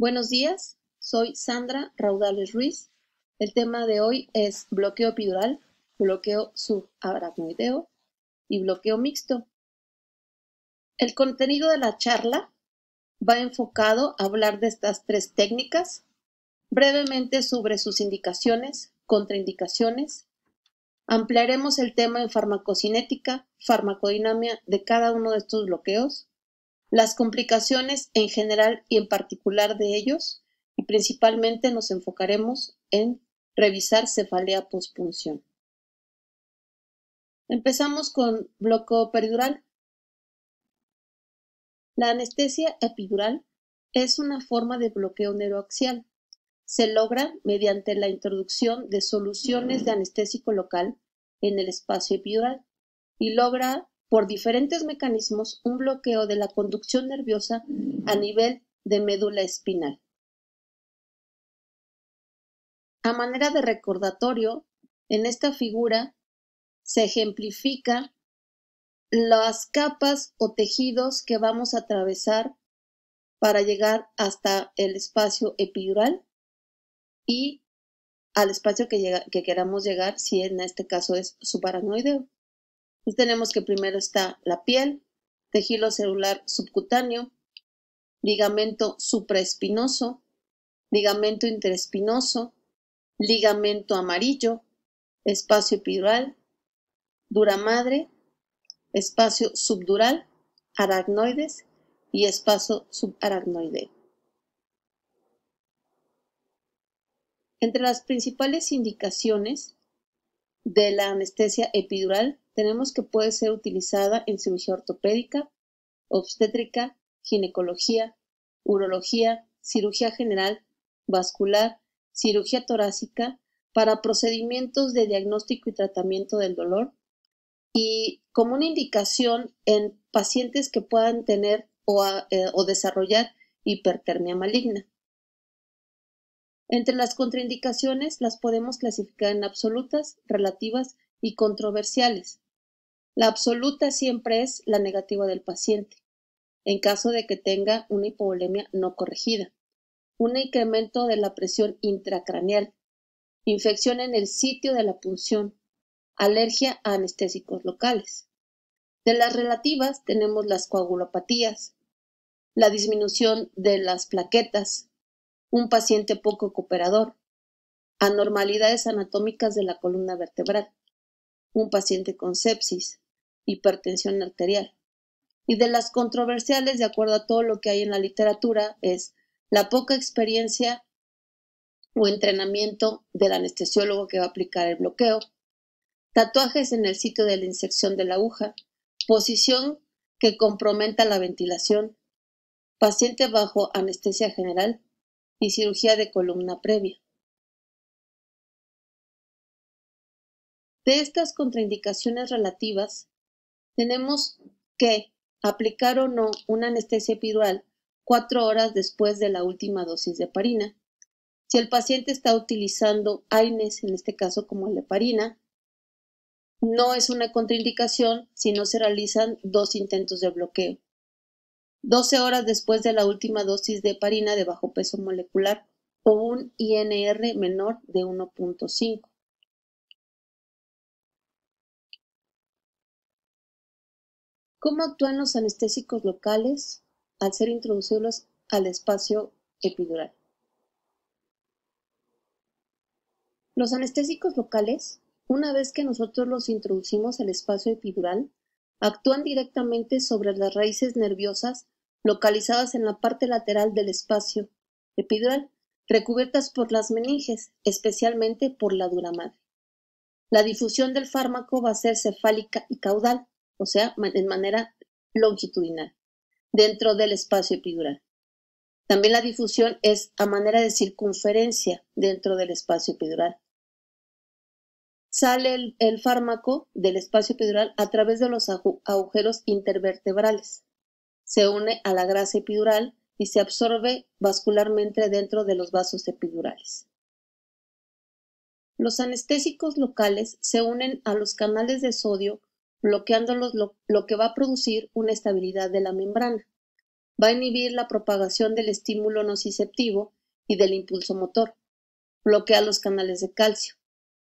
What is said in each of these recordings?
Buenos días, soy Sandra Raudales Ruiz. El tema de hoy es bloqueo epidural, bloqueo subaracnoideo y bloqueo mixto. El contenido de la charla va enfocado a hablar de estas tres técnicas, brevemente sobre sus indicaciones, contraindicaciones. Ampliaremos el tema en farmacocinética, farmacodinámica de cada uno de estos bloqueos, las complicaciones en general y en particular de ellos, y principalmente nos enfocaremos en revisar cefalea postpunción. Empezamos con bloqueo peridural. La anestesia epidural es una forma de bloqueo neuroaxial. Se logra mediante la introducción de soluciones de anestésico local en el espacio epidural y logra por diferentes mecanismos un bloqueo de la conducción nerviosa a nivel de médula espinal. A manera de recordatorio, en esta figura se ejemplifica las capas o tejidos que vamos a atravesar para llegar hasta el espacio epidural y al espacio que queramos llegar, si en este caso es subaracnoideo. Entonces tenemos que primero está la piel, tejido celular subcutáneo, ligamento supraespinoso, ligamento interespinoso, ligamento amarillo, espacio epidural, dura madre, espacio subdural, aracnoides y espacio subaracnoideo. Entre las principales indicaciones de la anestesia epidural tenemos que puede ser utilizada en cirugía ortopédica, obstétrica, ginecología, urología, cirugía general, vascular, cirugía torácica, para procedimientos de diagnóstico y tratamiento del dolor y como una indicación en pacientes que puedan tener o desarrollar hipertermia maligna. Entre las contraindicaciones las podemos clasificar en absolutas, relativas y controversiales. La absoluta siempre es la negativa del paciente, en caso de que tenga una hipovolemia no corregida, un incremento de la presión intracraneal, infección en el sitio de la punción, alergia a anestésicos locales. De las relativas tenemos las coagulopatías, la disminución de las plaquetas, un paciente poco cooperador, anormalidades anatómicas de la columna vertebral, un paciente con sepsis, hipertensión arterial. Y de las controversiales, de acuerdo a todo lo que hay en la literatura, es la poca experiencia o entrenamiento del anestesiólogo que va a aplicar el bloqueo, tatuajes en el sitio de la inyección de la aguja, posición que comprometa la ventilación, paciente bajo anestesia general y cirugía de columna previa. De estas contraindicaciones relativas, tenemos que aplicar o no una anestesia epidural 4 horas después de la última dosis de heparina. Si el paciente está utilizando AINES, en este caso como el heparina, no es una contraindicación si no se realizan 2 intentos de bloqueo. 12 horas después de la última dosis de heparina de bajo peso molecular o un INR menor de 1.5. ¿Cómo actúan los anestésicos locales al ser introducidos al espacio epidural? Los anestésicos locales, una vez que nosotros los introducimos al espacio epidural, actúan directamente sobre las raíces nerviosas localizadas en la parte lateral del espacio epidural, recubiertas por las meninges, especialmente por la dura madre. La difusión del fármaco va a ser cefálica y caudal, o sea, en manera longitudinal, dentro del espacio epidural. También la difusión es a manera de circunferencia dentro del espacio epidural. Sale el fármaco del espacio epidural a través de los agujeros intervertebrales. Se une a la grasa epidural y se absorbe vascularmente dentro de los vasos epidurales. Los anestésicos locales se unen a los canales de sodio, bloqueándolos, lo que va a producir una estabilidad de la membrana. Va a inhibir la propagación del estímulo nociceptivo y del impulso motor, bloquea los canales de calcio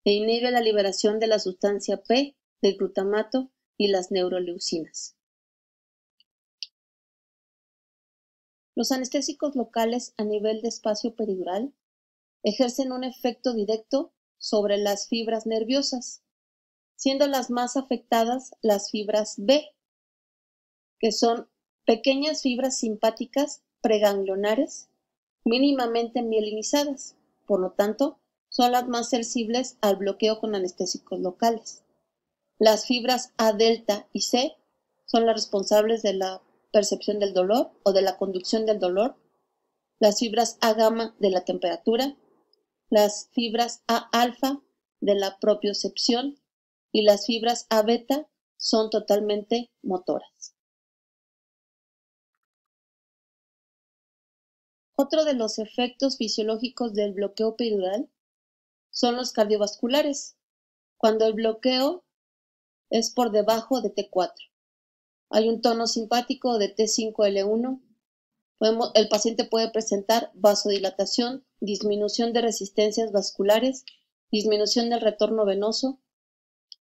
e inhibe la liberación de la sustancia P, del glutamato y las neuroleucinas. Los anestésicos locales a nivel de espacio peridural ejercen un efecto directo sobre las fibras nerviosas, siendo las más afectadas las fibras B, que son pequeñas fibras simpáticas preganglionares mínimamente mielinizadas, por lo tanto, son las más sensibles al bloqueo con anestésicos locales. Las fibras A delta y C son las responsables de la percepción del dolor o de la conducción del dolor, las fibras A gamma de la temperatura, las fibras A alfa de la propiocepción y las fibras A beta son totalmente motoras. Otro de los efectos fisiológicos del bloqueo peridural son los cardiovasculares, cuando el bloqueo es por debajo de T4. Hay un tono simpático de T5L1. El paciente puede presentar vasodilatación, disminución de resistencias vasculares, disminución del retorno venoso,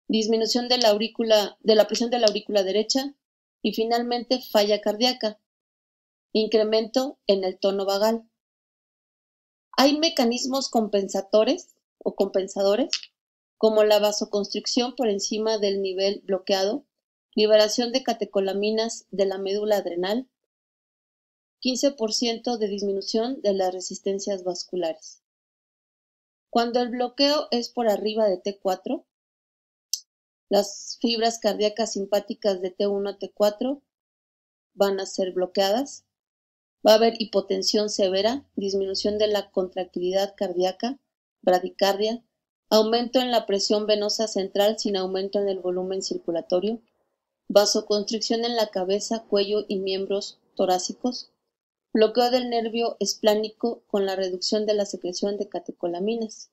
disminución de la presión de la aurícula derecha y finalmente falla cardíaca, incremento en el tono vagal. Hay mecanismos compensadores, como la vasoconstricción por encima del nivel bloqueado, liberación de catecolaminas de la médula adrenal, 15% de disminución de las resistencias vasculares. Cuando el bloqueo es por arriba de T4, las fibras cardíacas simpáticas de T1 a T4 van a ser bloqueadas. Va a haber hipotensión severa, disminución de la contractilidad cardíaca, bradicardia, aumento en la presión venosa central sin aumento en el volumen circulatorio, vasoconstricción en la cabeza, cuello y miembros torácicos, bloqueo del nervio esplánico con la reducción de la secreción de catecolaminas.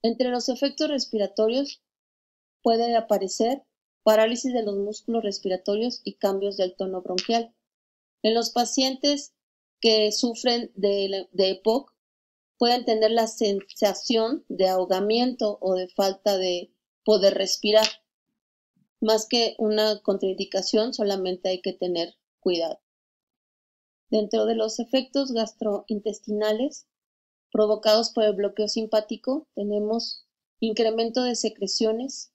Entre los efectos respiratorios puede aparecer parálisis de los músculos respiratorios y cambios del tono bronquial. En los pacientes que sufren de EPOC pueden tener la sensación de ahogamiento o de falta de poder respirar. Más que una contraindicación, solamente hay que tener cuidado. Dentro de los efectos gastrointestinales provocados por el bloqueo simpático tenemos incremento de secreciones,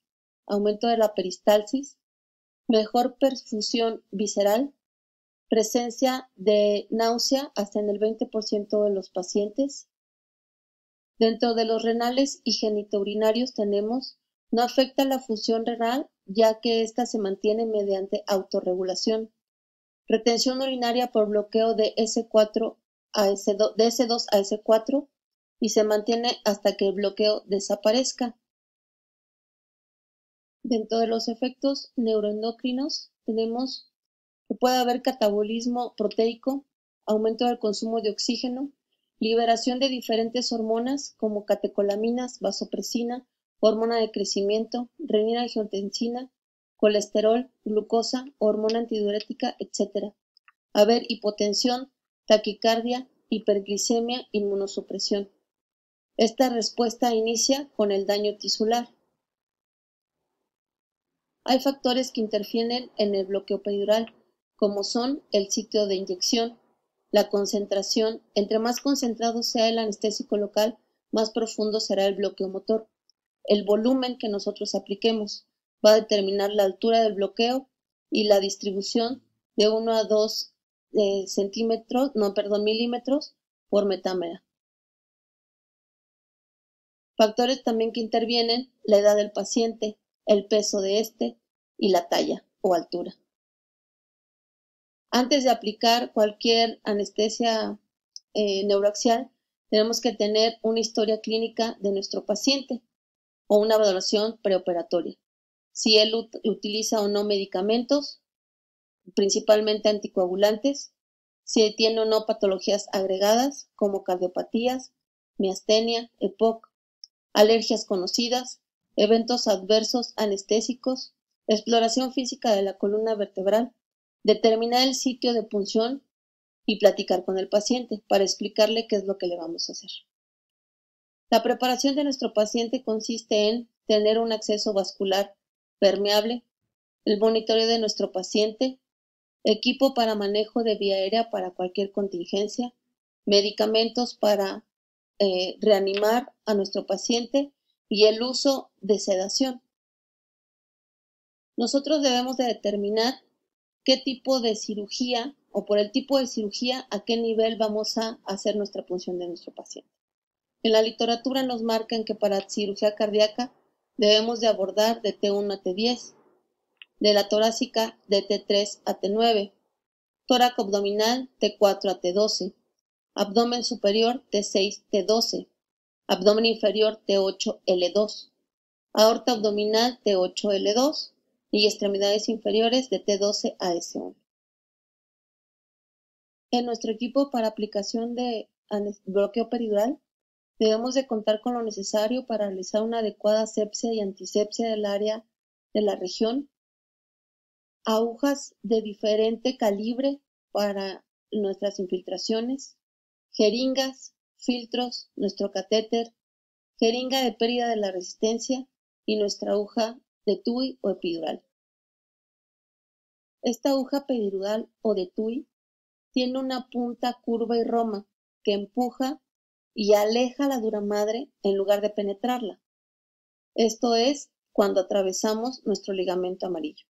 aumento de la peristalsis, mejor perfusión visceral, presencia de náusea hasta en el 20% de los pacientes. Dentro de los renales y genitourinarios tenemos, no afecta la función renal ya que ésta se mantiene mediante autorregulación. Retención urinaria por bloqueo de S2 a S4 y se mantiene hasta que el bloqueo desaparezca. Dentro de los efectos neuroendocrinos tenemos que puede haber catabolismo proteico, aumento del consumo de oxígeno, liberación de diferentes hormonas como catecolaminas, vasopresina, hormona de crecimiento, renina-angiotensina, colesterol, glucosa, hormona antidiurética, etc. Haber hipotensión, taquicardia, hiperglicemia, inmunosupresión. Esta respuesta inicia con el daño tisular. Hay factores que interfieren en el bloqueo peridural, como son el sitio de inyección, la concentración. Entre más concentrado sea el anestésico local, más profundo será el bloqueo motor. El volumen que nosotros apliquemos va a determinar la altura del bloqueo y la distribución de 1 a 2 milímetros por metámera. Factores también que intervienen: la edad del paciente, el peso de este y la talla o altura. Antes de aplicar cualquier anestesia neuroaxial, tenemos que tener una historia clínica de nuestro paciente o una valoración preoperatoria. Si él utiliza o no medicamentos, principalmente anticoagulantes, si tiene o no patologías agregadas como cardiopatías, miastenia, EPOC, alergias conocidas, eventos adversos anestésicos, exploración física de la columna vertebral, determinar el sitio de punción y platicar con el paciente para explicarle qué es lo que le vamos a hacer. La preparación de nuestro paciente consiste en tener un acceso vascular permeable, el monitoreo de nuestro paciente, equipo para manejo de vía aérea para cualquier contingencia, medicamentos para reanimar a nuestro paciente y el uso de sedación. Nosotros debemos de determinar qué tipo de cirugía o por el tipo de cirugía a qué nivel vamos a hacer nuestra punción de nuestro paciente. En la literatura nos marcan que para cirugía cardíaca debemos de abordar de T1 a T10, de la torácica de T3 a T9, tórax abdominal T4 a T12, abdomen superior T6 T12, abdomen inferior T8 L2, aorta abdominal T8 L2 y extremidades inferiores de T12 a S1. En nuestro equipo para aplicación de bloqueo peridural debemos de contar con lo necesario para realizar una adecuada asepsia y antisepsia del área de la región, agujas de diferente calibre para nuestras infiltraciones, jeringas, filtros, nuestro catéter, jeringa de pérdida de la resistencia y nuestra aguja de TUI o epidural. Esta aguja peridural o de TUI tiene una punta curva y roma que empuja y aleja la dura madre en lugar de penetrarla. Esto es cuando atravesamos nuestro ligamento amarillo.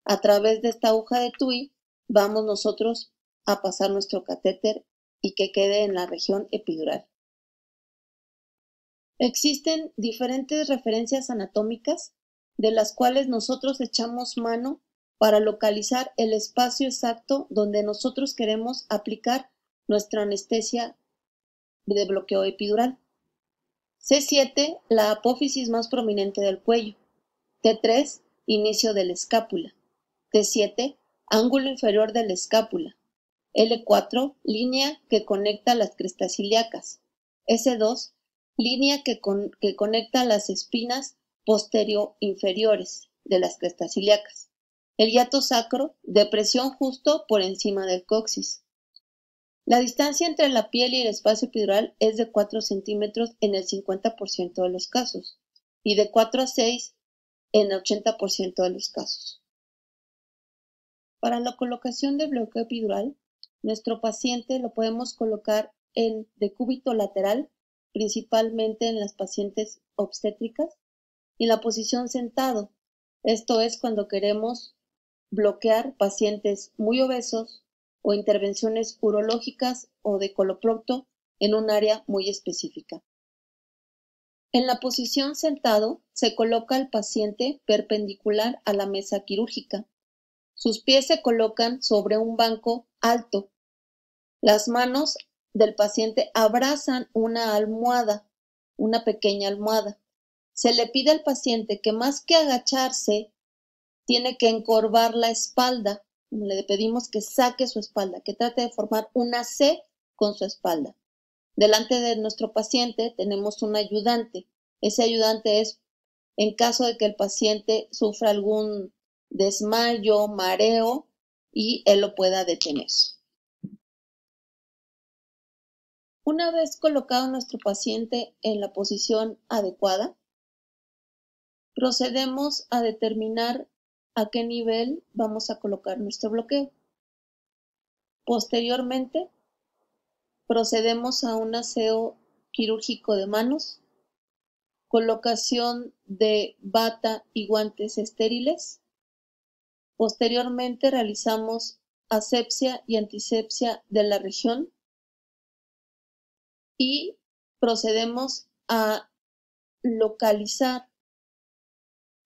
A través de esta aguja de TUI vamos nosotros a pasar nuestro catéter y que quede en la región epidural. Existen diferentes referencias anatómicas de las cuales nosotros echamos mano para localizar el espacio exacto donde nosotros queremos aplicar nuestra anestesia de bloqueo epidural. C7, la apófisis más prominente del cuello. T3, inicio de la escápula. T7, ángulo inferior de la escápula. L4, línea que conecta las crestas ilíacas. S2, línea que conecta las espinas posterior-inferiores de las crestas ilíacas. El hiato sacro, depresión justo por encima del coxis. La distancia entre la piel y el espacio epidural es de 4 centímetros en el 50% de los casos y de 4 a 6 en el 80% de los casos. Para la colocación del bloqueo epidural, nuestro paciente lo podemos colocar en decúbito lateral, principalmente en las pacientes obstétricas, y en la posición sentado. Esto es cuando queremos bloquear pacientes muy obesos o intervenciones urológicas o de coloprocto en un área muy específica. En la posición sentado se coloca al paciente perpendicular a la mesa quirúrgica. Sus pies se colocan sobre un banco alto. Las manos del paciente abrazan una almohada, una pequeña almohada. Se le pide al paciente que más que agacharse, tiene que encorvar la espalda. Le pedimos que saque su espalda, que trate de formar una C con su espalda. Delante de nuestro paciente tenemos un ayudante. Ese ayudante es en caso de que el paciente sufra algún desmayo, mareo, y él lo pueda detener. Una vez colocado nuestro paciente en la posición adecuada, procedemos a determinar a qué nivel vamos a colocar nuestro bloqueo. Posteriormente, procedemos a un aseo quirúrgico de manos, colocación de bata y guantes estériles. Posteriormente realizamos asepsia y antisepsia de la región y procedemos a localizar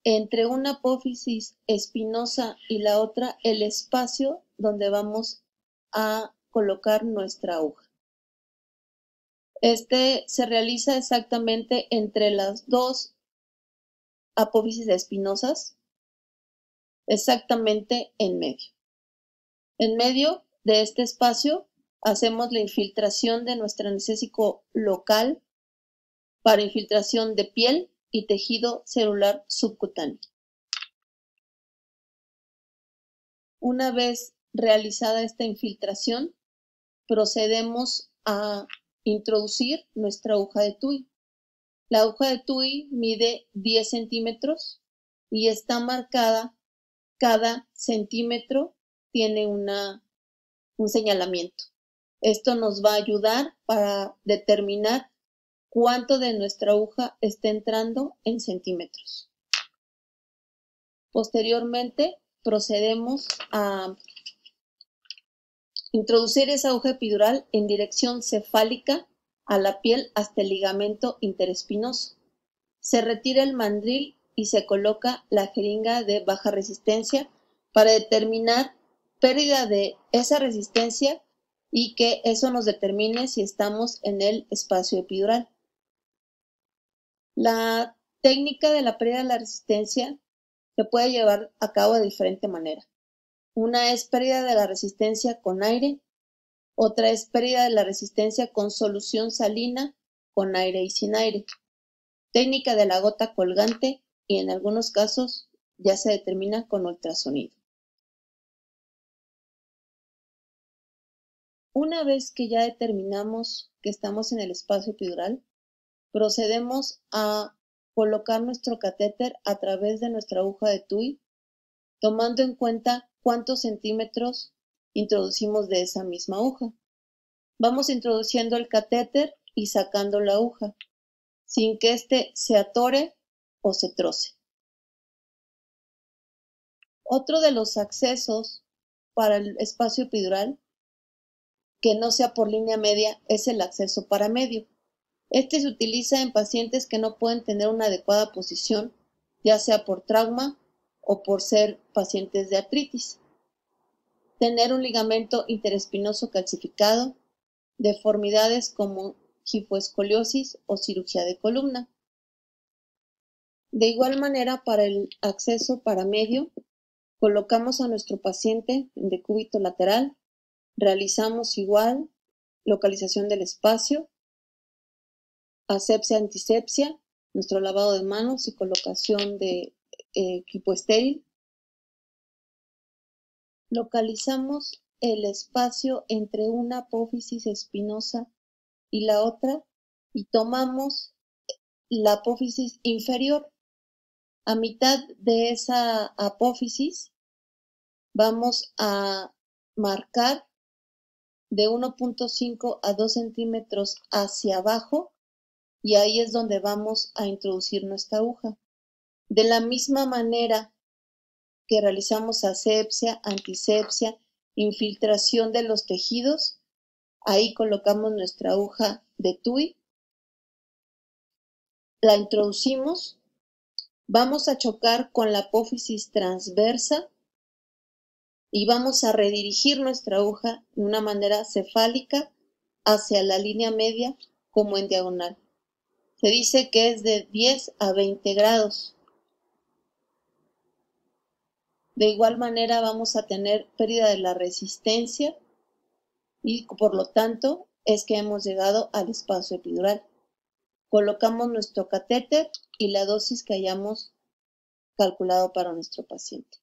entre una apófisis espinosa y la otra el espacio donde vamos a colocar nuestra aguja. Este se realiza exactamente entre las dos apófisis espinosas, exactamente en medio. En medio de este espacio hacemos la infiltración de nuestro anestésico local para infiltración de piel y tejido celular subcutáneo. Una vez realizada esta infiltración, procedemos a introducir nuestra aguja de TUI. La aguja de TUI mide 10 centímetros y está marcada, cada centímetro tiene un señalamiento. Esto nos va a ayudar para determinar cuánto de nuestra aguja está entrando en centímetros. Posteriormente, procedemos a introducir esa aguja epidural en dirección cefálica a la piel hasta el ligamento interespinoso. Se retira el mandril y se coloca la jeringa de baja resistencia para determinar pérdida de esa resistencia y que eso nos determine si estamos en el espacio epidural. La técnica de la pérdida de la resistencia se puede llevar a cabo de diferente manera. Una es pérdida de la resistencia con aire, otra es pérdida de la resistencia con solución salina, con aire y sin aire. Técnica de la gota colgante y en algunos casos ya se determina con ultrasonido. Una vez que ya determinamos que estamos en el espacio epidural, procedemos a colocar nuestro catéter a través de nuestra aguja de TUI, tomando en cuenta cuántos centímetros introducimos de esa misma aguja. Vamos introduciendo el catéter y sacando la aguja, sin que éste se atore o se troce. Otro de los accesos para el espacio epidural, que no sea por línea media, es el acceso paramedio. Este se utiliza en pacientes que no pueden tener una adecuada posición, ya sea por trauma o por ser pacientes de artritis. Tener un ligamento interespinoso calcificado, deformidades como gifoescoliosis o cirugía de columna. De igual manera, para el acceso paramedio, colocamos a nuestro paciente en decúbito lateral, realizamos igual localización del espacio, asepsia, antisepsia, nuestro lavado de manos y colocación de equipo estéril. Localizamos el espacio entre una apófisis espinosa y la otra y tomamos la apófisis inferior. A mitad de esa apófisis vamos a marcar de 1.5 a 2 centímetros hacia abajo y ahí es donde vamos a introducir nuestra aguja. De la misma manera que realizamos asepsia, antisepsia, infiltración de los tejidos, ahí colocamos nuestra aguja de TUI, la introducimos, vamos a chocar con la apófisis transversa y vamos a redirigir nuestra aguja de una manera cefálica hacia la línea media como en diagonal. Se dice que es de 10 a 20 grados. De igual manera vamos a tener pérdida de la resistencia y por lo tanto es que hemos llegado al espacio epidural. Colocamos nuestro catéter y la dosis que hayamos calculado para nuestro paciente.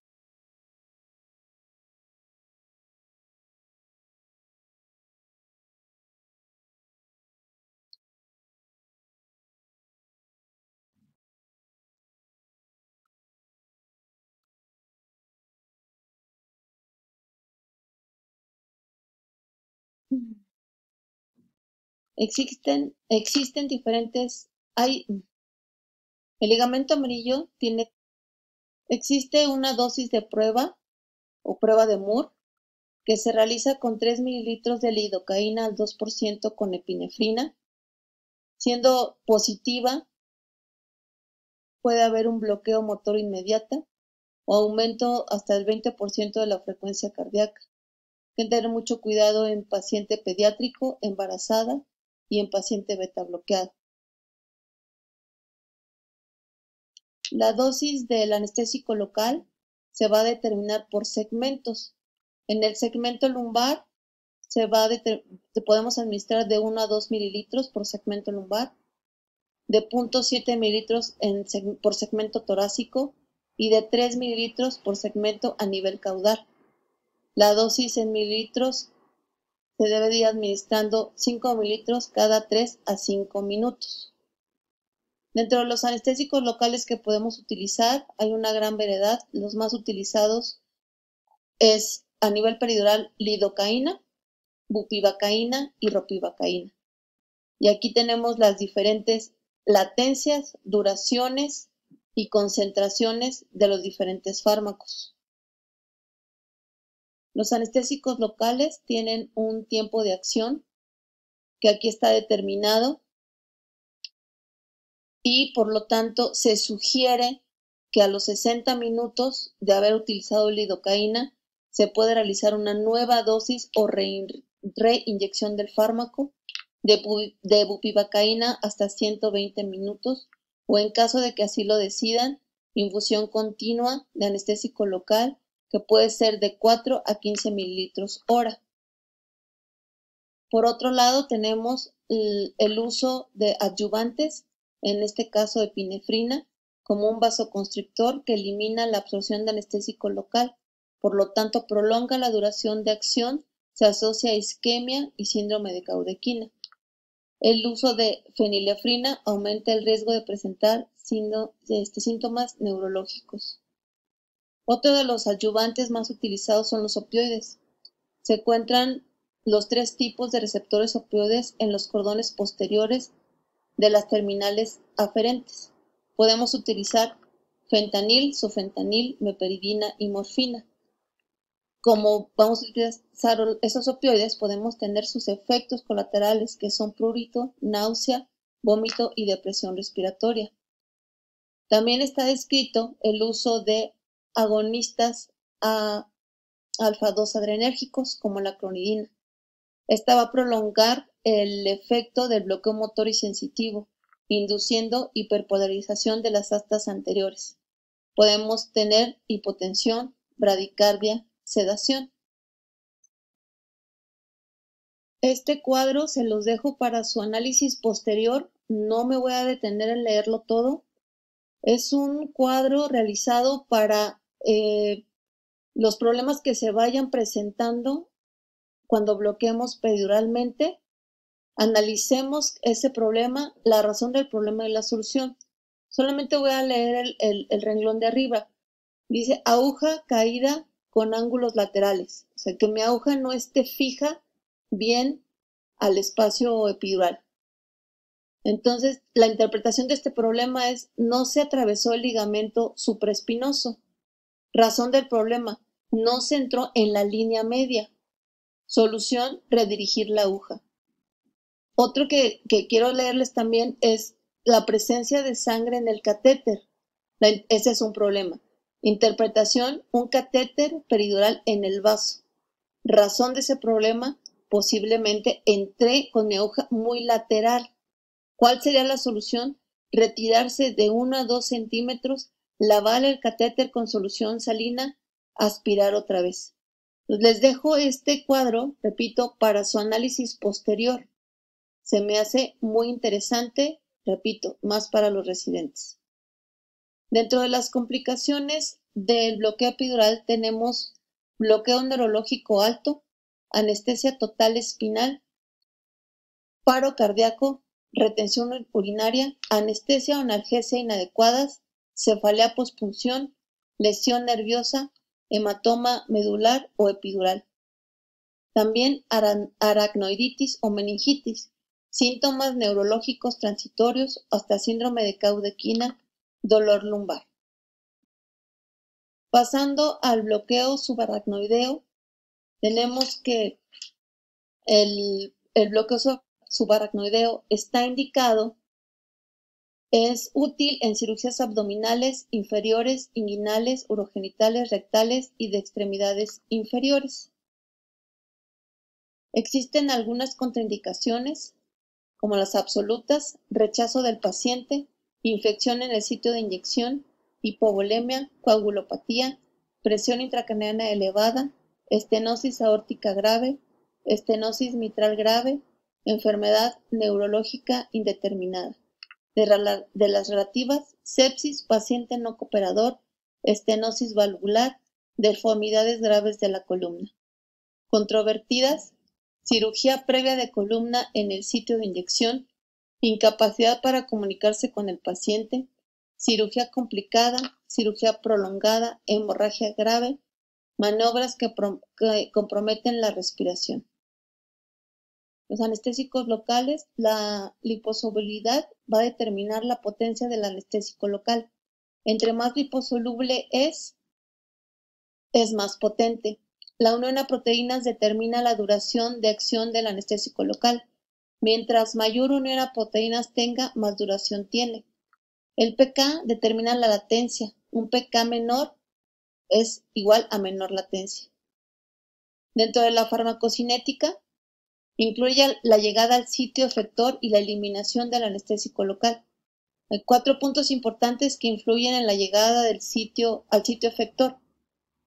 Existen diferentes, el ligamento amarillo existe una dosis de prueba o prueba de Moore que se realiza con 3 mililitros de lidocaína al 2% con epinefrina. Siendo positiva, puede haber un bloqueo motor inmediato o aumento hasta el 20% de la frecuencia cardíaca. Hay que tener mucho cuidado en paciente pediátrico, embarazada y en paciente beta bloqueado. La dosis del anestésico local se va a determinar por segmentos. En el segmento lumbar podemos administrar de 1 a 2 mililitros por segmento lumbar, de 0.7 mililitros por segmento torácico y de 3 mililitros por segmento a nivel caudal. La dosis en mililitros se debe de ir administrando 5 mililitros cada 3 a 5 minutos. Dentro de los anestésicos locales que podemos utilizar hay una gran variedad. Los más utilizados es a nivel peridural lidocaína, bupivacaína y ropivacaína. Y aquí tenemos las diferentes latencias, duraciones y concentraciones de los diferentes fármacos. Los anestésicos locales tienen un tiempo de acción que aquí está determinado y por lo tanto se sugiere que a los 60 minutos de haber utilizado lidocaína se puede realizar una nueva dosis o reinyección del fármaco de bupivacaína hasta 120 minutos o en caso de que así lo decidan, infusión continua de anestésico local que puede ser de 4 a 15 mililitros hora. Por otro lado, tenemos el uso de adyuvantes, en este caso epinefrina, como un vasoconstrictor que elimina la absorción de anestésico local, por lo tanto prolonga la duración de acción, se asocia a isquemia y síndrome de Caudequina. El uso de fenilefrina aumenta el riesgo de presentar síntomas neurológicos. Otro de los adyuvantes más utilizados son los opioides. Se encuentran los 3 tipos de receptores opioides en los cordones posteriores de las terminales aferentes. Podemos utilizar fentanil, sufentanil, meperidina y morfina. Como vamos a utilizar esos opioides, podemos tener sus efectos colaterales que son prurito, náusea, vómito y depresión respiratoria. También está descrito el uso de agonistas alfa-2 adrenérgicos como la clonidina. Esta va a prolongar el efecto del bloqueo motor y sensitivo, induciendo hiperpolarización de las astas anteriores. Podemos tener hipotensión, bradicardia, sedación. Este cuadro se los dejo para su análisis posterior. No me voy a detener en leerlo todo. Es un cuadro realizado para los problemas que se vayan presentando cuando bloqueemos periduralmente. Analicemos ese problema, la razón del problema y la solución. Solamente voy a leer el renglón de arriba. Dice aguja caída con ángulos laterales. O sea, que mi aguja no esté fija bien al espacio epidural. Entonces, la interpretación de este problema es no se atravesó el ligamento supraespinoso. Razón del problema, no se entró en la línea media. Solución, redirigir la aguja. Otro que quiero leerles también es la presencia de sangre en el catéter. Ese es un problema. Interpretación, un catéter peridural en el vaso. Razón de ese problema, posiblemente entré con mi aguja muy lateral. ¿Cuál sería la solución? Retirarse de 1 a 2 centímetros, lavar el catéter con solución salina, aspirar otra vez. Les dejo este cuadro, repito, para su análisis posterior. Se me hace muy interesante, repito, más para los residentes. Dentro de las complicaciones del bloqueo epidural tenemos bloqueo neurológico alto, anestesia total espinal, paro cardíaco, retención urinaria, anestesia o analgesia inadecuadas, cefalea pospunción, lesión nerviosa, hematoma medular o epidural. También aracnoiditis o meningitis, síntomas neurológicos transitorios hasta síndrome de Caudequina, dolor lumbar. Pasando al bloqueo subaracnoideo, tenemos que el bloqueo subaracnoideo está indicado, es útil en cirugías abdominales, inferiores, inguinales, urogenitales, rectales y de extremidades inferiores. Existen algunas contraindicaciones, como las absolutas, rechazo del paciente, infección en el sitio de inyección, hipovolemia, coagulopatía, presión intracraneana elevada, estenosis aórtica grave, estenosis mitral grave, enfermedad neurológica indeterminada. De las relativas, sepsis, paciente no cooperador, estenosis valvular, deformidades graves de la columna. controvertidas, cirugía previa de columna en el sitio de inyección, incapacidad para comunicarse con el paciente, cirugía complicada, cirugía prolongada, hemorragia grave, maniobras que comprometen la respiración. Los anestésicos locales, la liposolubilidad va a determinar la potencia del anestésico local. Entre más liposoluble es más potente. La unión a proteínas determina la duración de acción del anestésico local. Mientras mayor unión a proteínas tenga, más duración tiene. El pK determina la latencia. Un pK menor es igual a menor latencia. Dentro de la farmacocinética, incluye la llegada al sitio efector y la eliminación del anestésico local. Hay 4 puntos importantes que influyen en la llegada al sitio efector.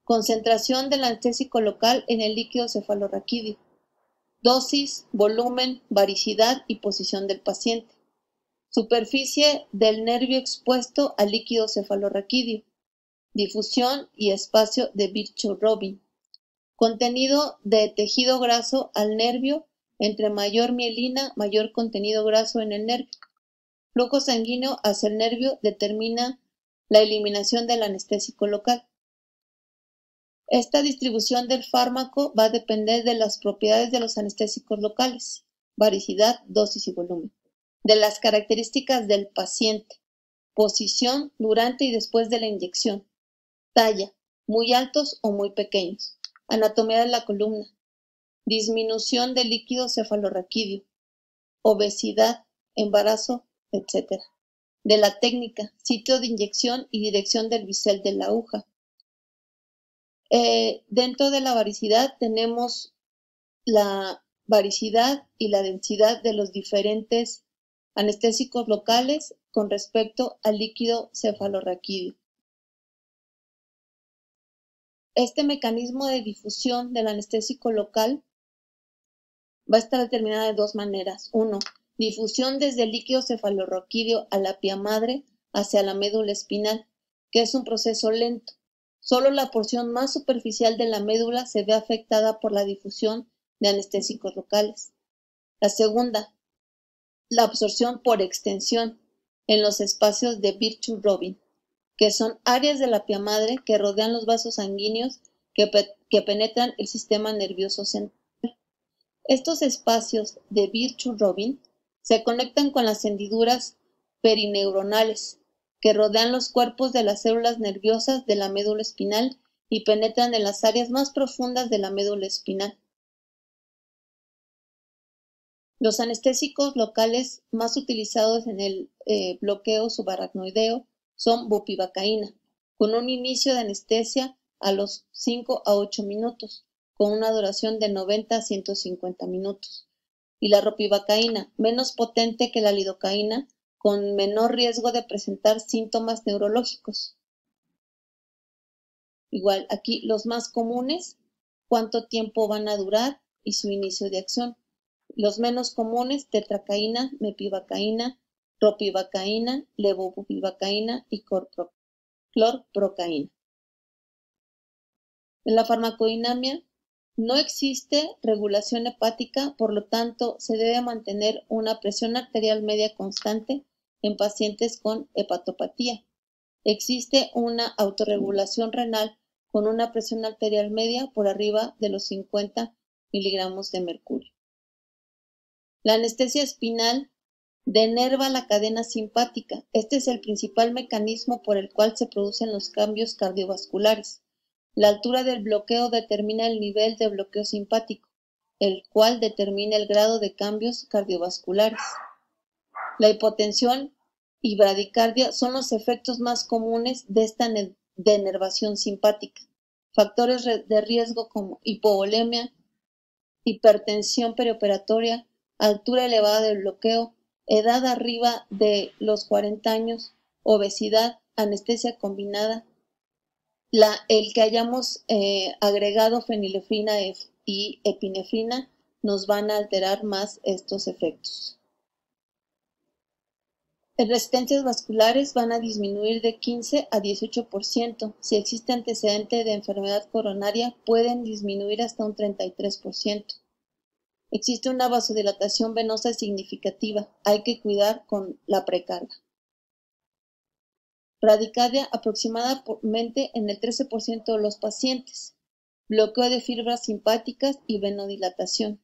Concentración del anestésico local en el líquido cefalorraquídeo. Dosis, volumen, varicidad y posición del paciente. Superficie del nervio expuesto al líquido cefalorraquídeo. Difusión y espacio de Virchow-Robin. Contenido de tejido graso al nervio. Entre mayor mielina, mayor contenido graso en el nervio. Flujo sanguíneo hacia el nervio determina la eliminación del anestésico local. Esta distribución del fármaco va a depender de las propiedades de los anestésicos locales, varicidad, dosis y volumen, de las características del paciente, posición durante y después de la inyección, talla, muy altos o muy pequeños, anatomía de la columna, disminución del líquido cefalorraquídeo, obesidad, embarazo, etc. De la técnica, sitio de inyección y dirección del bisel de la aguja. Dentro de la varicidad tenemos la varicidad y la densidad de los diferentes anestésicos locales con respecto al líquido cefalorraquídeo. Este mecanismo de difusión del anestésico local va a estar determinada de 2 maneras. 1. Difusión desde el líquido cefalorraquídeo a la pía madre hacia la médula espinal, que es un proceso lento. Solo la porción más superficial de la médula se ve afectada por la difusión de anestésicos locales. La segunda, la absorción por extensión en los espacios de Virchow-Robin, que son áreas de la pía madre que rodean los vasos sanguíneos que penetran el sistema nervioso central. Estos espacios de Virchow-Robin se conectan con las hendiduras perineuronales que rodean los cuerpos de las células nerviosas de la médula espinal y penetran en las áreas más profundas de la médula espinal. Los anestésicos locales más utilizados en el bloqueo subaracnoideo son bupivacaína, con un inicio de anestesia a los 5 a 8 minutos, con una duración de 90 a 150 minutos. Y la ropivacaína, menos potente que la lidocaína, con menor riesgo de presentar síntomas neurológicos. Igual, aquí los más comunes, cuánto tiempo van a durar y su inicio de acción. Los menos comunes, tetracaína, mepivacaína, ropivacaína, levobupivacaína y clorprocaína. En la farmacodinámica no existe regulación hepática, por lo tanto, se debe mantener una presión arterial media constante en pacientes con hepatopatía. Existe una autorregulación renal con una presión arterial media por arriba de los 50 miligramos de mercurio. La anestesia espinal denerva la cadena simpática. Este es el principal mecanismo por el cual se producen los cambios cardiovasculares. La altura del bloqueo determina el nivel de bloqueo simpático, el cual determina el grado de cambios cardiovasculares. La hipotensión y bradicardia son los efectos más comunes de esta denervación simpática. Factores de riesgo como hipovolemia, hipertensión perioperatoria, altura elevada del bloqueo, edad arriba de los 40 años, obesidad, anestesia combinada, el que hayamos agregado fenilefrina y epinefrina nos van a alterar más estos efectos. Resistencias vasculares van a disminuir de 15 a 18%. Si existe antecedente de enfermedad coronaria, pueden disminuir hasta un 33%. Existe una vasodilatación venosa significativa. Hay que cuidar con la precarga. Radicardia aproximadamente en el 13% de los pacientes. Bloqueo de fibras simpáticas y venodilatación.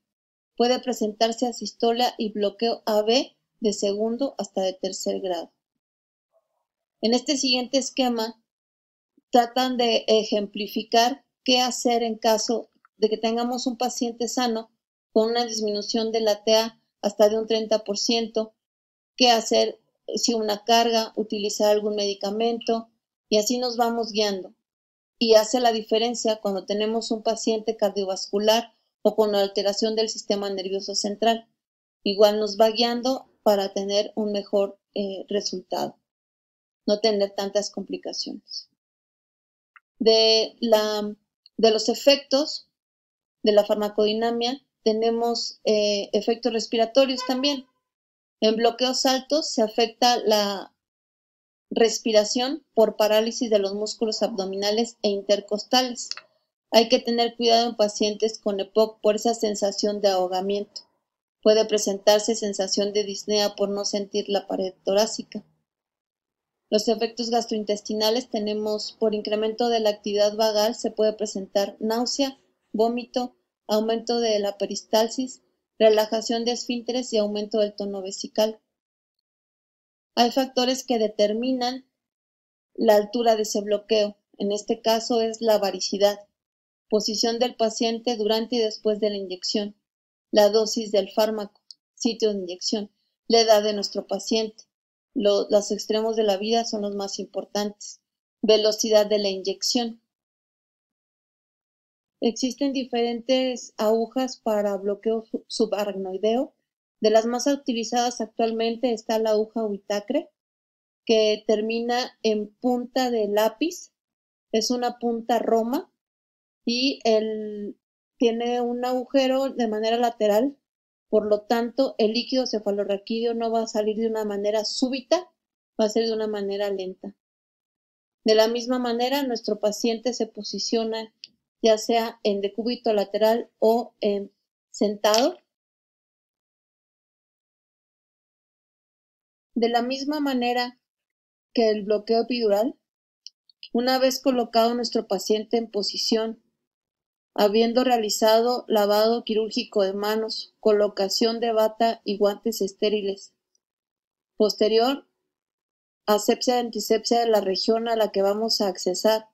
Puede presentarse asistolia y bloqueo AB de segundo hasta de tercer grado. En este siguiente esquema tratan de ejemplificar qué hacer en caso de que tengamos un paciente sano con una disminución de la TA hasta de un 30%, qué hacer si una carga, utilizar algún medicamento, y así nos vamos guiando. Y hace la diferencia cuando tenemos un paciente cardiovascular o con alteración del sistema nervioso central. Igual nos va guiando para tener un mejor resultado, no tener tantas complicaciones. De los efectos de la farmacodinamia tenemos efectos respiratorios también. En bloqueos altos se afecta la respiración por parálisis de los músculos abdominales e intercostales. Hay que tener cuidado en pacientes con EPOC por esa sensación de ahogamiento. Puede presentarse sensación de disnea por no sentir la pared torácica. Los efectos gastrointestinales tenemos por incremento de la actividad vagal, se puede presentar náusea, vómito, aumento de la peristalsis, relajación de esfínteres y aumento del tono vesical. Hay factores que determinan la altura de ese bloqueo. En este caso es la varicidad, posición del paciente durante y después de la inyección, la dosis del fármaco, sitio de inyección, la edad de nuestro paciente. Los extremos de la vida son los más importantes. Velocidad de la inyección. Existen diferentes agujas para bloqueo subaracnoideo. De las más utilizadas actualmente está la aguja Whitacre, que termina en punta de lápiz. Es una punta roma y tiene un agujero de manera lateral. Por lo tanto, el líquido cefalorraquídeo no va a salir de una manera súbita, va a ser de una manera lenta. De la misma manera, nuestro paciente se posiciona ya sea en decúbito lateral o sentado. De la misma manera que el bloqueo epidural, una vez colocado nuestro paciente en posición, habiendo realizado lavado quirúrgico de manos, colocación de bata y guantes estériles. Posterior, asepsia y antisepsia de la región a la que vamos a accesar,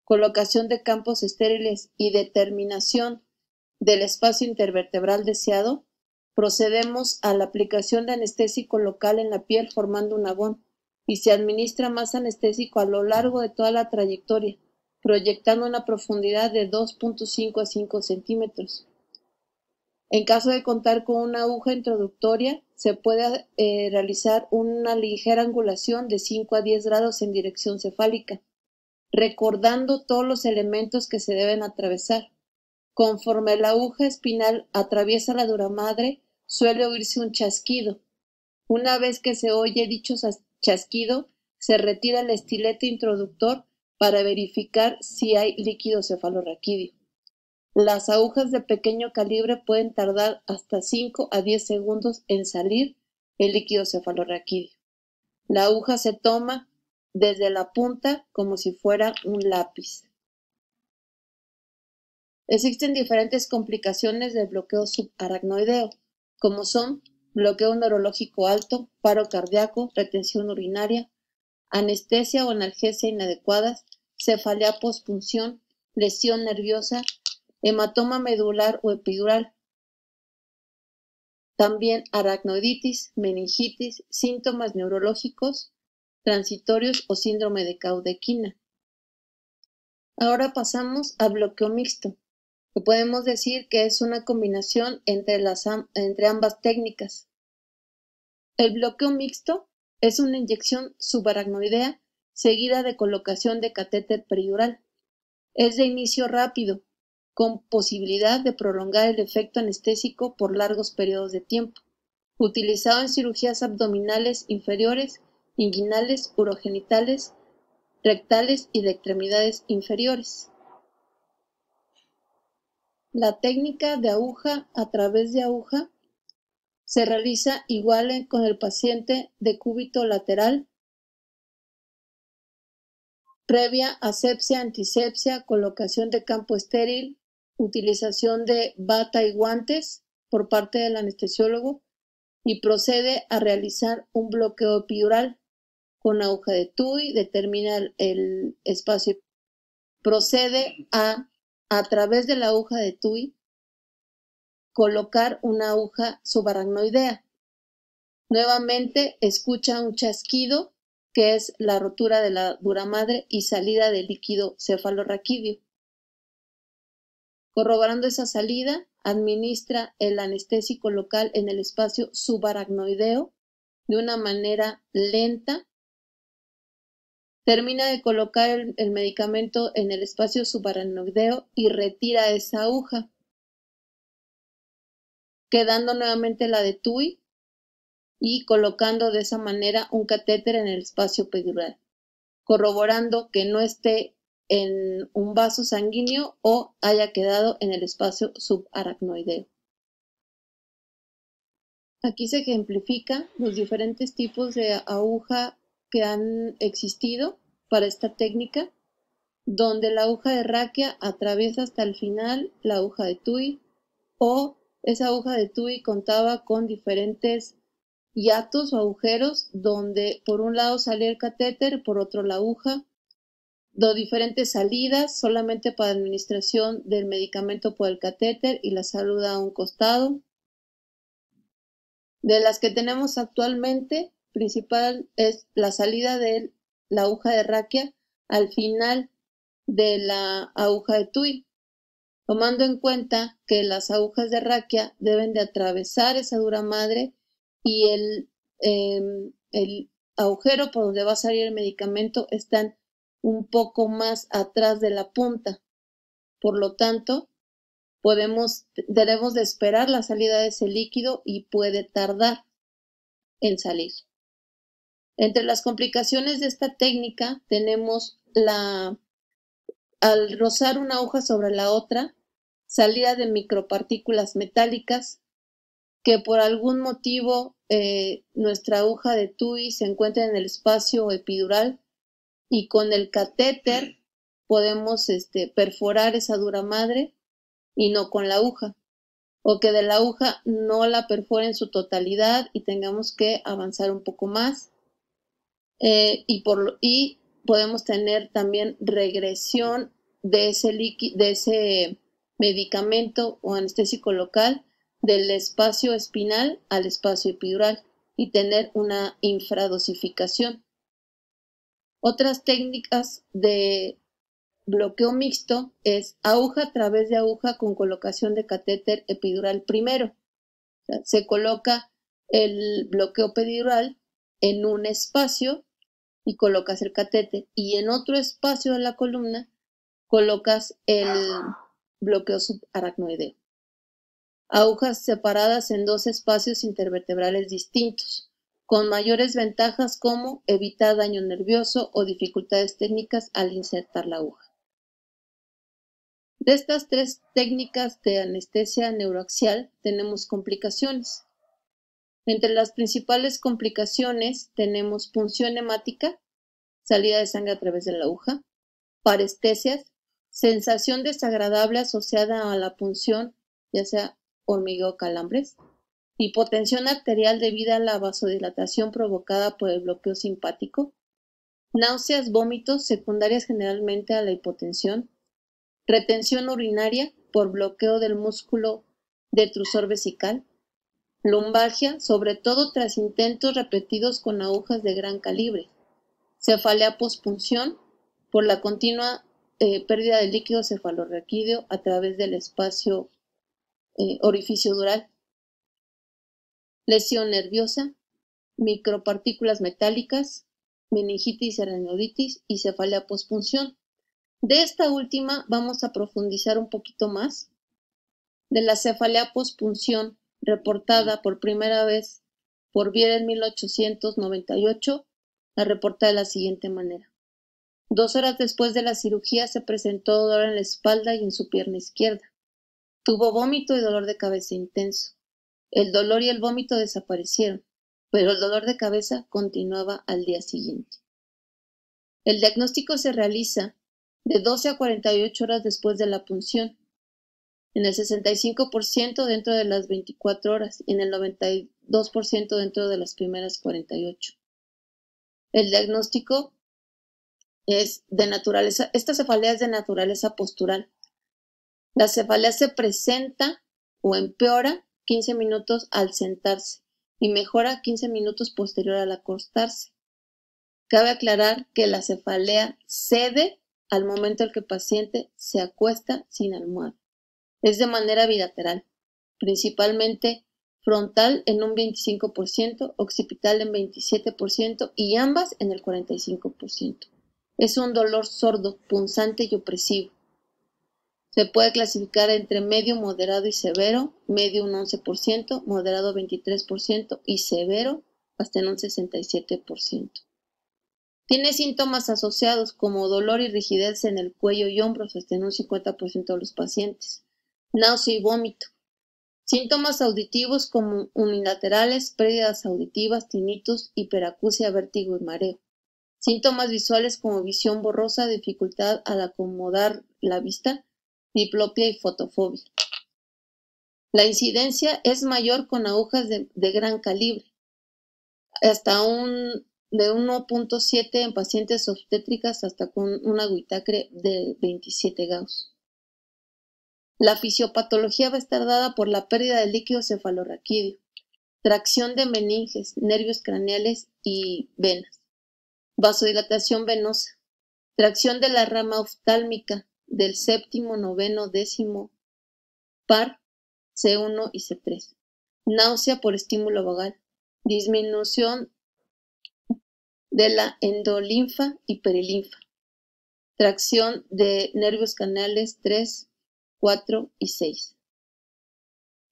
colocación de campos estériles y determinación del espacio intervertebral deseado, procedemos a la aplicación de anestésico local en la piel formando un abón y se administra más anestésico a lo largo de toda la trayectoria, proyectando una profundidad de 2.5 a 5 centímetros. En caso de contar con una aguja introductoria, se puede realizar una ligera angulación de 5 a 10 grados en dirección cefálica, recordando todos los elementos que se deben atravesar. Conforme la aguja espinal atraviesa la duramadre, suele oírse un chasquido. Una vez que se oye dicho chasquido, se retira el estilete introductor para verificar si hay líquido cefalorraquídeo. Las agujas de pequeño calibre pueden tardar hasta 5 a 10 segundos en salir el líquido cefalorraquídeo. La aguja se toma desde la punta como si fuera un lápiz. Existen diferentes complicaciones del bloqueo subaracnoideo, como son bloqueo neurológico alto, paro cardíaco, retención urinaria, anestesia o analgesia inadecuadas, cefalea postpunción, lesión nerviosa, hematoma medular o epidural. También aracnoiditis, meningitis, síntomas neurológicos transitorios o síndrome de Caudequina. Ahora pasamos a bloqueo mixto, que podemos decir que es una combinación entre ambas técnicas. El bloqueo mixto es una inyección subaracnoidea seguida de colocación de catéter peridural. Es de inicio rápido, con posibilidad de prolongar el efecto anestésico por largos periodos de tiempo. utilizado en cirugías abdominales inferiores, inguinales, urogenitales, rectales y de extremidades inferiores. La técnica de aguja a través de aguja se realiza igual con el paciente de cúbito lateral, previa asepsia, antisepsia, colocación de campo estéril, utilización de bata y guantes por parte del anestesiólogo y procede a realizar un bloqueo epidural con aguja de TUI, determina el espacio. Procede a través de la aguja de TUI, colocar una aguja subaracnoidea. Nuevamente escucha un chasquido que es la rotura de la dura madre y salida de líquido cefalorraquídeo. Corroborando esa salida, administra el anestésico local en el espacio subaracnoideo de una manera lenta. Termina de colocar el medicamento en el espacio subaracnoideo y retira esa aguja, quedando nuevamente la de TUI y colocando de esa manera un catéter en el espacio epidural, corroborando que no esté en un vaso sanguíneo o haya quedado en el espacio subaracnoideo. Aquí se ejemplifican los diferentes tipos de aguja que han existido para esta técnica, donde la aguja de raquia atraviesa hasta el final la aguja de TUI, o esa aguja de TUI contaba con diferentes hiatos o agujeros donde por un lado salía el catéter, por otro la aguja, diferentes salidas solamente para administración del medicamento por el catéter y la salida a un costado. De las que tenemos actualmente, principal es la salida de la aguja de raquia al final de la aguja de TUI, tomando en cuenta que las agujas de raquia deben de atravesar esa dura madre y el agujero por donde va a salir el medicamento están un poco más atrás de la punta. Por lo tanto, debemos de esperar la salida de ese líquido y puede tardar en salir. Entre las complicaciones de esta técnica tenemos al rozar una aguja sobre la otra, salida de micropartículas metálicas, que por algún motivo nuestra aguja de TUI se encuentra en el espacio epidural y con el catéter podemos perforar esa dura madre y no con la aguja, o que de la aguja no la perfore en su totalidad y tengamos que avanzar un poco más, y podemos tener también regresión de ese medicamento o anestésico local del espacio espinal al espacio epidural y tener una infradosificación. Otras técnicas de bloqueo mixto es aguja a través de aguja con colocación de catéter epidural primero. O sea, se coloca el bloqueo epidural en un espacio y colocas el catéter, y en otro espacio de la columna colocas el bloqueo subaracnoideo. Agujas separadas en dos espacios intervertebrales distintos, con mayores ventajas como evitar daño nervioso o dificultades técnicas al insertar la aguja. De estas tres técnicas de anestesia neuroaxial tenemos complicaciones. Entre las principales complicaciones tenemos punción hemática, salida de sangre a través de la aguja, parestesias, sensación desagradable asociada a la punción, ya sea hormigueo o calambres, hipotensión arterial debido a la vasodilatación provocada por el bloqueo simpático, náuseas, vómitos secundarias generalmente a la hipotensión, retención urinaria por bloqueo del músculo detrusor vesical, lumbalgia, sobre todo tras intentos repetidos con agujas de gran calibre, cefalea pospunción por la continua pérdida de líquido cefalorraquídeo a través del espacio orificio dural, lesión nerviosa, micropartículas metálicas, meningitis y aranioiditis y cefalea pospunción. De esta última vamos a profundizar un poquito más. De la cefalea pospunción reportada por primera vez por Bier en 1898, la reporta de la siguiente manera. 2 horas después de la cirugía se presentó dolor en la espalda y en su pierna izquierda. Tuvo vómito y dolor de cabeza intenso. El dolor y el vómito desaparecieron, pero el dolor de cabeza continuaba al día siguiente. El diagnóstico se realiza de 12 a 48 horas después de la punción, en el 65% dentro de las 24 horas y en el 92% dentro de las primeras 48. El diagnóstico es de naturaleza, esta cefalea es de naturaleza postural. La cefalea se presenta o empeora 15 minutos al sentarse y mejora 15 minutos posterior al acostarse. Cabe aclarar que la cefalea cede al momento en que el paciente se acuesta sin almohada. Es de manera bilateral, principalmente frontal en un 25%, occipital en 27% y ambas en el 45%. Es un dolor sordo, punzante y opresivo. Se puede clasificar entre medio, moderado y severo, medio un 11%, moderado 23% y severo hasta en un 67%. Tiene síntomas asociados como dolor y rigidez en el cuello y hombros hasta en un 50% de los pacientes, náusea y vómito. Síntomas auditivos como unilaterales, pérdidas auditivas, tinnitus, hiperacusia, vértigo y mareo. Síntomas visuales como visión borrosa, dificultad al acomodar la vista, diplopia y fotofobia. La incidencia es mayor con agujas de gran calibre, hasta de 1.7 en pacientes obstétricas hasta con una Whittaker de 27 Gauss. La fisiopatología va a estar dada por la pérdida de líquido cefalorraquídeo, tracción de meninges, nervios craneales y venas, vasodilatación venosa, tracción de la rama oftálmica del séptimo, noveno, décimo par C1 y C3, náusea por estímulo vagal, disminución de la endolinfa y perilinfa, tracción de nervios craneales 3, 4 y 6.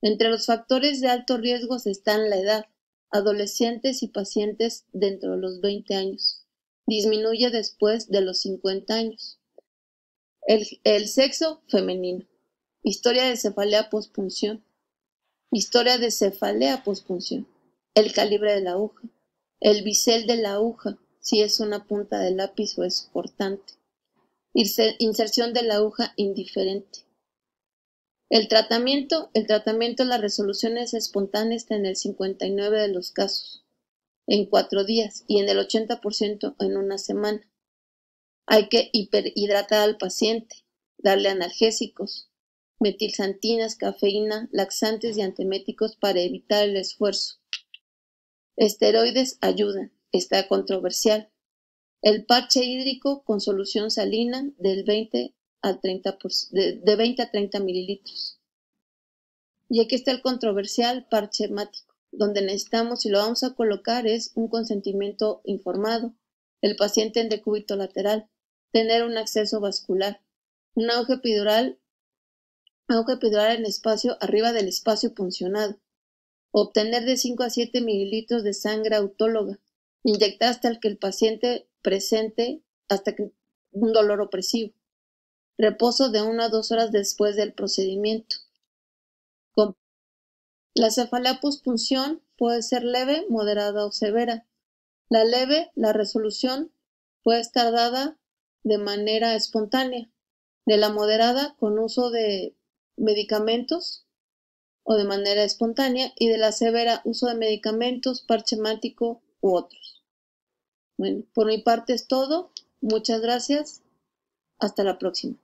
Entre los factores de alto riesgo están la edad, adolescentes y pacientes dentro de los 20 años. Disminuye después de los 50 años. El sexo femenino. Historia de cefalea pospunción. Historia de cefalea pospunción. El calibre de la aguja. El bisel de la aguja, si es una punta de lápiz o es cortante. Inserción de la aguja indiferente. El tratamiento, la resolución es espontánea hasta en el 59% de los casos, en 4 días y en el 80% en una semana. Hay que hiperhidratar al paciente, darle analgésicos, metilxantinas, cafeína, laxantes y antieméticos para evitar el esfuerzo. Esteroides ayudan, está controversial. El parche hídrico con solución salina del 20 a 30 mililitros. Y aquí está el controversial parche hemático, donde necesitamos, si lo vamos a colocar, es un consentimiento informado, el paciente en decúbito lateral, tener un acceso vascular, una aguja epidural en espacio arriba del espacio puncionado, obtener de 5 a 7 mililitros de sangre autóloga, inyectar hasta que el paciente presente un dolor opresivo, reposo de 1 a 2 horas después del procedimiento. La cefalea pospunción puede ser leve, moderada o severa. La leve, la resolución puede estar dada de manera espontánea, de la moderada con uso de medicamentos o de manera espontánea y de la severa uso de medicamentos, parche hemático u otros. Bueno, por mi parte es todo. Muchas gracias. Hasta la próxima.